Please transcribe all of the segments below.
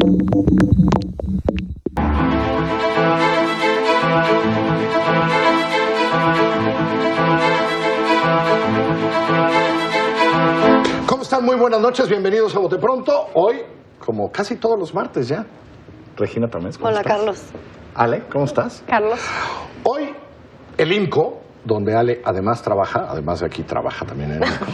¿Cómo están? Muy buenas noches, bienvenidos a Bote Pronto. Hoy, como casi todos los martes ya, Regina Tamés, ¿cómo estás? Hola, Carlos. Ale, ¿cómo estás? Carlos. Hoy, el INCO, donde Ale además trabaja, además de aquí trabaja también en el INCO,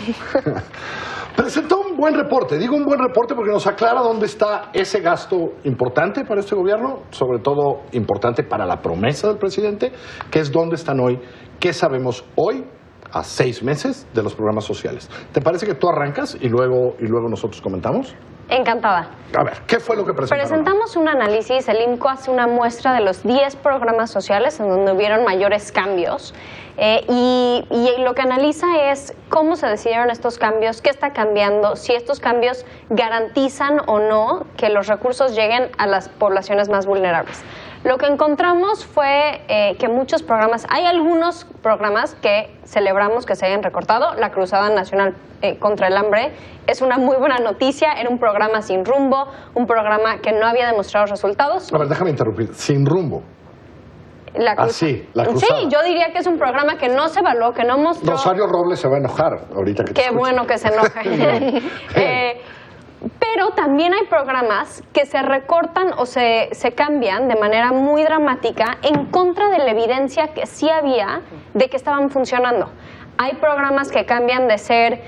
presentó un buen reporte. Digo un buen reporte porque nos aclara dónde está ese gasto importante para este gobierno, sobre todo importante para la promesa del presidente, que es dónde están hoy, qué sabemos hoy, a 6 meses de los programas sociales. ¿Te parece que tú arrancas y luego nosotros comentamos? Encantada. A ver, ¿qué fue lo que presentaron? Presentamos un análisis, el INCO hace una muestra de los 10 programas sociales en donde hubieron mayores cambios y lo que analiza es cómo se decidieron estos cambios, qué está cambiando, si estos cambios garantizan o no que los recursos lleguen a las poblaciones más vulnerables. Lo que encontramos fue que muchos programas, hay algunos programas que celebramos que se hayan recortado. La Cruzada Nacional contra el Hambre es una muy buena noticia, era un programa sin rumbo, un programa que no había demostrado resultados. A ver, déjame interrumpir, sin rumbo. La la Cruzada. Sí, yo diría que es un programa que no se evaluó, que no mostró... Rosario Robles se va a enojar ahorita que te Qué bueno que se enoje. Pero también hay programas que se recortan o se cambian de manera muy dramática en contra de la evidencia que sí había de que estaban funcionando. Hay programas que cambian de ser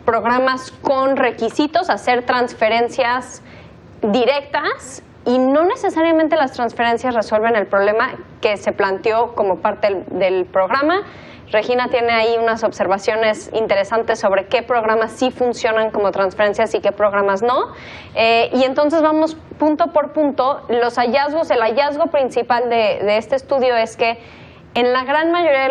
programas con requisitos a ser transferencias directas y no necesariamente las transferencias resuelven el problema que se planteó como parte del programa. Regina tiene ahí unas observaciones interesantes sobre qué programas sí funcionan como transferencias y qué programas no. Y entonces vamos punto por punto. Los hallazgos, el hallazgo principal de este estudio es que en la gran mayoría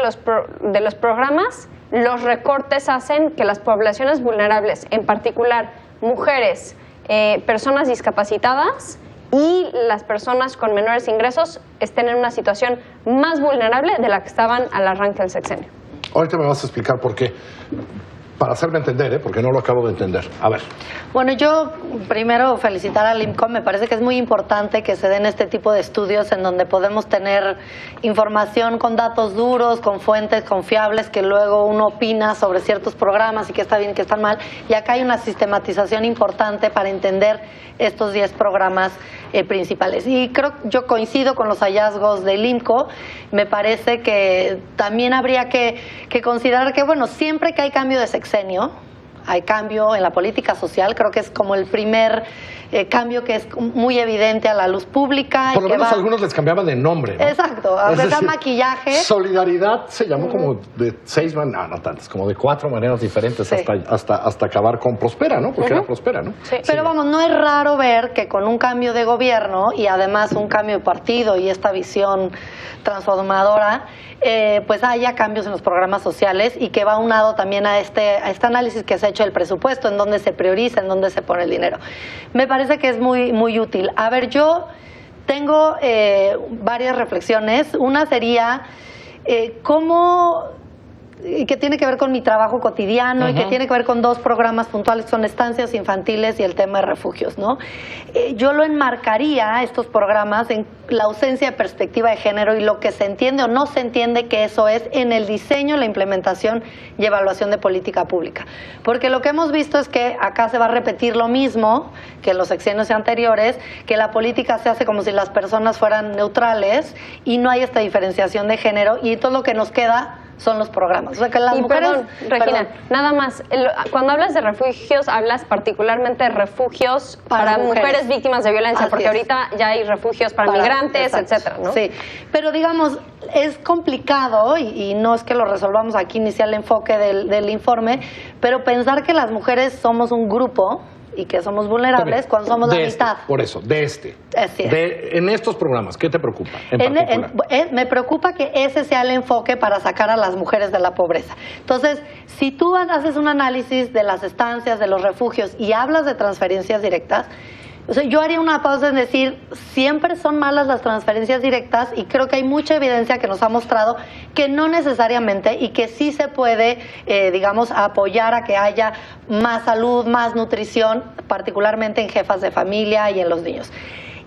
de los programas los recortes hacen que las poblaciones vulnerables, en particular mujeres, personas discapacitadas y las personas con menores ingresos estén en una situación más vulnerable de la que estaban al arranque del sexenio. Ahorita me vas a explicar por qué, para hacerme entender, porque no lo acabo de entender. A ver. Bueno, yo primero felicitar al INCO. Me parece que es muy importante que se den este tipo de estudios en donde podemos tener información con datos duros, con fuentes confiables, que luego uno opina sobre ciertos programas y que está bien, que están mal. Y acá hay una sistematización importante para entender estos 10 programas principales. Y yo coincido con los hallazgos del INCO. Me parece que también habría que considerar que, bueno, siempre que hay cambio de sexenio, hay cambio en la política social. Creo que es como el primer cambio que es muy evidente a la luz pública. Por lo menos algunos les cambiaban de nombre, ¿no? Exacto, a veces maquillaje. Solidaridad se llamó como de 6 maneras, no tantas, como de 4 maneras diferentes, sí, hasta acabar con Prospera, ¿no? Porque era Prospera, ¿no? Sí. Pero vamos, no es raro ver que con un cambio de gobierno y además un cambio de partido y esta visión transformadora, pues haya cambios en los programas sociales y que va aunado también a este análisis que se ha hecho del presupuesto, en dónde se prioriza, en dónde se pone el dinero. Me parece que es muy, muy útil. A ver, yo tengo varias reflexiones. Una sería cómo, que tiene que ver con mi trabajo cotidiano y que tiene que ver con 2 programas puntuales, son estancias infantiles y el tema de refugios, ¿no? Yo lo enmarcaría, estos programas, en la ausencia de perspectiva de género y lo que se entiende o no se entiende que eso es en el diseño, la implementación y evaluación de política pública. Porque lo que hemos visto es que acá se va a repetir lo mismo que en los sexenios anteriores, que la política se hace como si las personas fueran neutrales y no hay esta diferenciación de género y todo lo que nos queda son los programas. O sea, que las mujeres... Perdón, Regina, nada más, cuando hablas de refugios, hablas particularmente de refugios para mujeres víctimas de violencia, porque ahorita ya hay refugios para migrantes, etcétera, ¿no? Sí, pero digamos, es complicado, y no es que lo resolvamos aquí, ni sea el enfoque del informe, pero pensar que las mujeres somos un grupo y que somos vulnerables cuando somos la mitad. Por eso, en estos programas, ¿qué te preocupa me preocupa que ese sea el enfoque para sacar a las mujeres de la pobreza. Entonces, si tú haces un análisis de las estancias, de los refugios y hablas de transferencias directas, O sea, yo haría una pausa en decir, siempre son malas las transferencias directas y creo que hay mucha evidencia que nos ha mostrado que no necesariamente y que sí se puede, digamos, apoyar a que haya más salud, más nutrición, particularmente en jefas de familia y en los niños.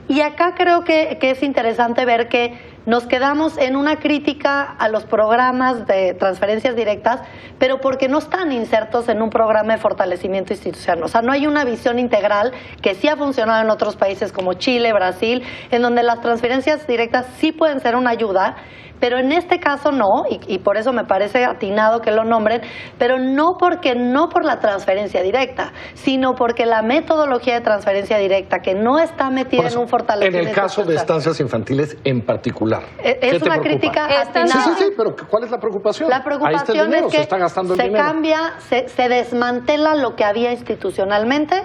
Y acá creo que es interesante ver que nos quedamos en una crítica a los programas de transferencias directas, pero porque no están insertos en un programa de fortalecimiento institucional. O sea, no hay una visión integral que sí ha funcionado en otros países como Chile, Brasil, en donde las transferencias directas sí pueden ser una ayuda, pero en este caso no, y por eso me parece atinado que lo nombren, pero no por la transferencia directa, sino porque la metodología de transferencia directa, que no está metida en un fortalecimiento. En el caso de estancias infantiles en particular. Es una crítica atinada. Sí, pero ¿cuál es la preocupación? La preocupación dinero, es que se está gastando el dinero. Cambia, se desmantela lo que había institucionalmente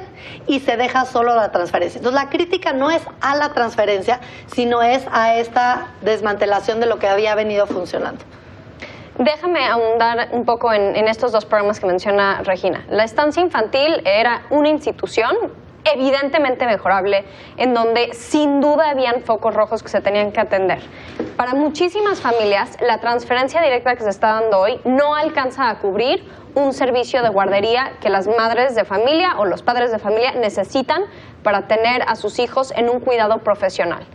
y se deja solo la transferencia. Entonces la crítica no es a la transferencia, sino es a esta desmantelación de lo que había venido funcionando. Déjame ahondar un poco en estos dos programas que menciona Regina. La estancia infantil era una institución evidentemente mejorable, en donde sin duda habían focos rojos que se tenían que atender. Para muchísimas familias, la transferencia directa que se está dando hoy no alcanza a cubrir un servicio de guardería que las madres de familia o los padres de familia necesitan para tener a sus hijos en un cuidado profesional.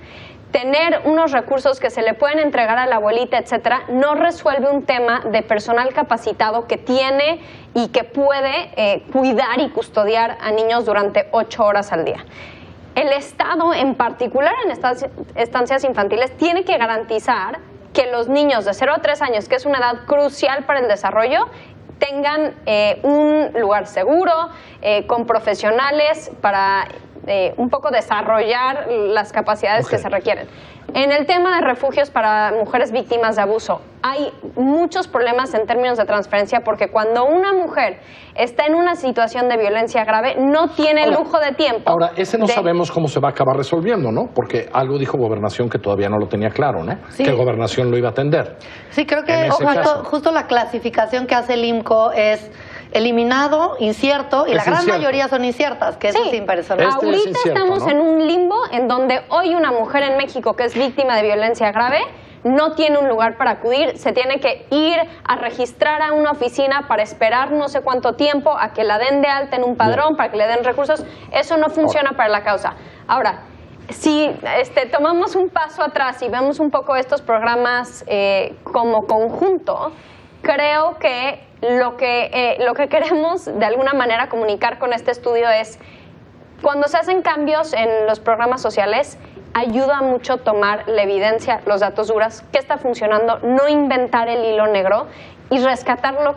Tener unos recursos que se le pueden entregar a la abuelita, etcétera, no resuelve un tema de personal capacitado que tiene y que puede cuidar y custodiar a niños durante 8 horas al día. El Estado, en particular en estas estancias infantiles, tiene que garantizar que los niños de 0 a 3 años, que es una edad crucial para el desarrollo, tengan un lugar seguro, con profesionales para un poco desarrollar las capacidades que se requieren. En el tema de refugios para mujeres víctimas de abuso, hay muchos problemas en términos de transferencia porque cuando una mujer está en una situación de violencia grave, no tiene lujo de tiempo. Ahora, ese no sabemos cómo se va a acabar resolviendo, ¿no? Porque algo dijo Gobernación que todavía no lo tenía claro, ¿no? Sí. Que Gobernación lo iba a atender. Sí, creo que justo la clasificación que hace el IMCO es eliminado, incierto, y la gran mayoría son inciertas, que eso es impersonal. Ahorita estamos en un limbo en donde hoy una mujer en México que es víctima de violencia grave no tiene un lugar para acudir, se tiene que ir a registrar a una oficina para esperar no sé cuánto tiempo a que la den de alta en un padrón, para que le den recursos. Eso no funciona para la causa. Ahora, si tomamos un paso atrás y vemos un poco estos programas como conjunto, creo que lo que queremos de alguna manera comunicar con este estudio es, cuando se hacen cambios en los programas sociales, ayuda mucho tomar la evidencia, los datos duros, qué está funcionando, no inventar el hilo negro y rescatar lo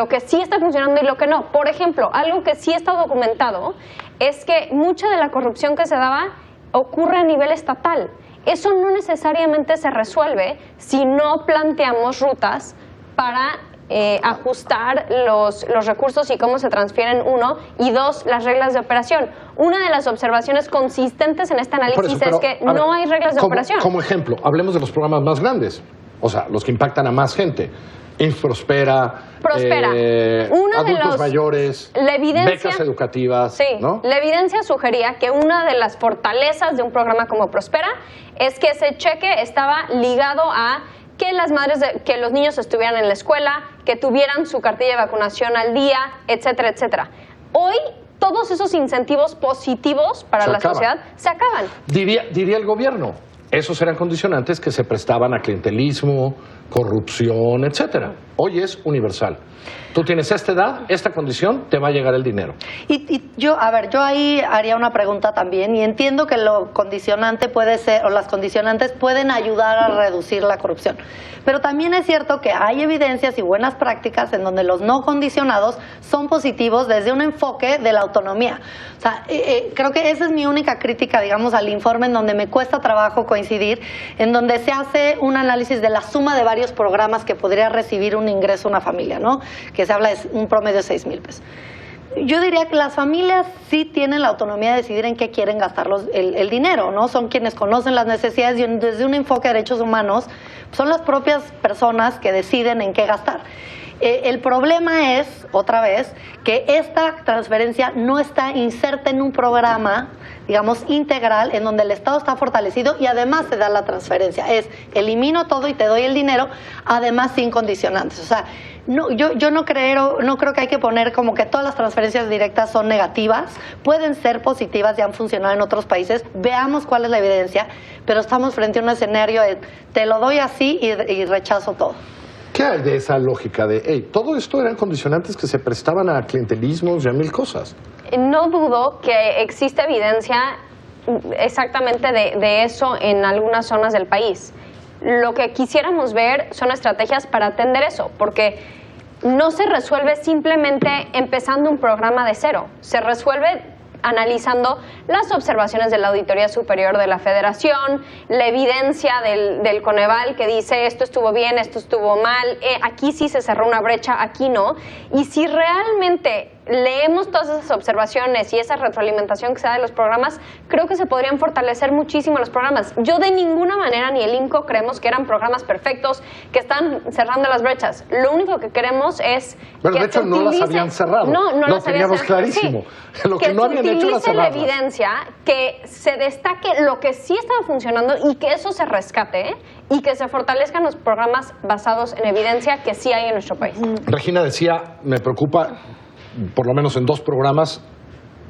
que sí está funcionando y lo que no. Por ejemplo, algo que sí está documentado es que mucha de la corrupción que se daba ocurre a nivel estatal. Eso no necesariamente se resuelve si no planteamos rutas para ajustar los recursos y cómo se transfieren, 1, y 2, las reglas de operación. Una de las observaciones consistentes en este análisis es que no hay reglas de operación. Como ejemplo, hablemos de los programas más grandes, o sea, los que impactan a más gente. Prospera, adultos mayores, la evidencia, becas educativas. Sí, ¿no? La evidencia sugería que una de las fortalezas de un programa como Prospera es que ese cheque estaba ligado a que las madres, que los niños estuvieran en la escuela, que tuvieran su cartilla de vacunación al día, etcétera, etcétera. Hoy todos esos incentivos positivos para la sociedad se acaban. Diría el gobierno, esos eran condicionantes que se prestaban a clientelismo, corrupción, etcétera. Hoy es universal. Tú tienes esta edad, esta condición, te va a llegar el dinero. Y yo ahí haría una pregunta también, y entiendo que lo condicionante puede ser, o las condicionantes pueden ayudar a reducir la corrupción. Pero también es cierto que hay evidencias y buenas prácticas en donde los no condicionados son positivos desde un enfoque de la autonomía. O sea, creo que esa es mi única crítica, digamos, al informe, en donde me cuesta trabajo coincidir, en donde se hace un análisis de la suma de varios programas que podría recibir un ingreso una familia, ¿no? Que se habla de un promedio de 6,000 pesos. Yo diría que las familias sí tienen la autonomía de decidir en qué quieren gastar el dinero, ¿no? Son quienes conocen las necesidades y desde un enfoque de derechos humanos son las propias personas que deciden en qué gastar. El problema es, otra vez, que esta transferencia no está inserta en un programa digamos, integral, en donde el Estado está fortalecido y además se da la transferencia. Es, elimino todo y te doy el dinero, además sin condicionantes. O sea, no, yo no creo que hay que poner como que todas las transferencias directas son negativas, pueden ser positivas y han funcionado en otros países, veamos cuál es la evidencia, pero estamos frente a un escenario de te lo doy así y rechazo todo. ¿Qué hay de esa lógica de, hey, todo esto eran condicionantes que se prestaban a clientelismos y a mil cosas? No dudo que existe evidencia exactamente de eso en algunas zonas del país. Lo que quisiéramos ver son estrategias para atender eso, porque no se resuelve simplemente empezando un programa de cero, se resuelve analizando las observaciones de la Auditoría Superior de la Federación, la evidencia del Coneval que dice esto estuvo bien, esto estuvo mal, aquí sí se cerró una brecha, aquí no. Y si realmente leemos todas esas observaciones y esa retroalimentación que se da de los programas, creo que se podrían fortalecer muchísimo los programas. Yo de ninguna manera ni el INCO creemos que eran programas perfectos, que están cerrando las brechas. Lo único que queremos es bueno, que de hecho no las habían cerrado. No lo las teníamos habían clarísimo. Sí, lo que no habían hecho era cerrarlas. Que se utilice la evidencia, que se destaque lo que sí estaba funcionando y que eso se rescate, y que se fortalezcan los programas basados en evidencia que sí hay en nuestro país. Regina decía, me preocupa, por lo menos en 2 programas,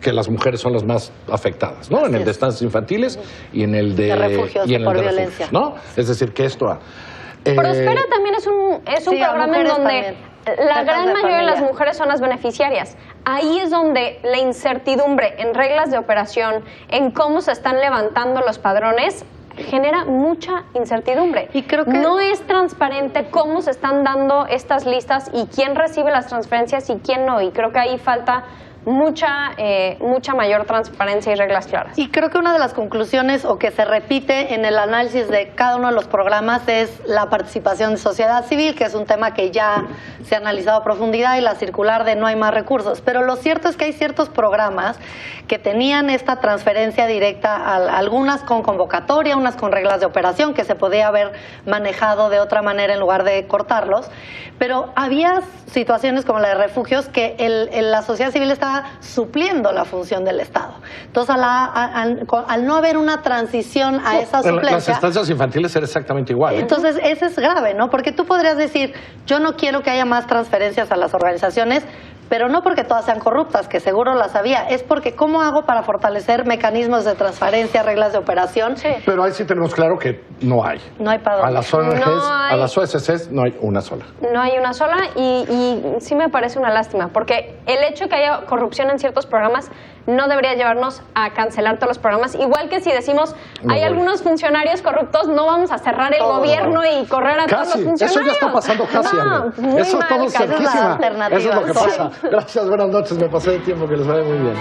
que las mujeres son las más afectadas, ¿no? En el de estancias infantiles y en el de refugios y en el por de violencia. refugios, ¿no? Es decir, que esto... Prospera también es un sí, programa en donde también. la gran mayoría de las familia. mujeres son las beneficiarias. Ahí es donde la incertidumbre en reglas de operación, en cómo se están levantando los padrones, genera mucha incertidumbre. Y creo que no es transparente cómo se están dando estas listas y quién recibe las transferencias y quién no. Y creo que ahí falta mucha mayor transparencia y reglas claras. Y creo que una de las conclusiones o que se repite en el análisis de cada uno de los programas es la participación de sociedad civil, que es un tema que ya se ha analizado a profundidad, y la circular de no hay más recursos. Pero lo cierto es que hay ciertos programas que tenían esta transferencia directa, algunas con convocatoria, unas con reglas de operación, que se podía haber manejado de otra manera en lugar de cortarlos. Pero había situaciones como la de refugios que la sociedad civil estaba supliendo la función del Estado. Entonces, al no haber una transición a esa suplencia... Las estancias infantiles era exactamente igual. Entonces, eso es grave, ¿no? Porque tú podrías decir, yo no quiero que haya más transferencias a las organizaciones, pero no porque todas sean corruptas, que seguro las había, es porque ¿cómo hago para fortalecer mecanismos de transparencia, reglas de operación? Sí. Pero ahí sí tenemos claro que no hay. No hay para dónde. A las ONGs, No hay. a las OSCs no hay una sola. No hay una sola y sí me parece una lástima, porque el hecho de que haya corrupción en ciertos programas no debería llevarnos a cancelar todos los programas. Igual que si decimos, hay algunos funcionarios corruptos, no vamos a cerrar el gobierno y correr a todos los funcionarios. Eso ya está pasando casi, muy eso es mal, todo cerquísima. Eso es lo que Sí. pasa. Gracias, buenas noches, me pasé de tiempo, que les vaya muy bien.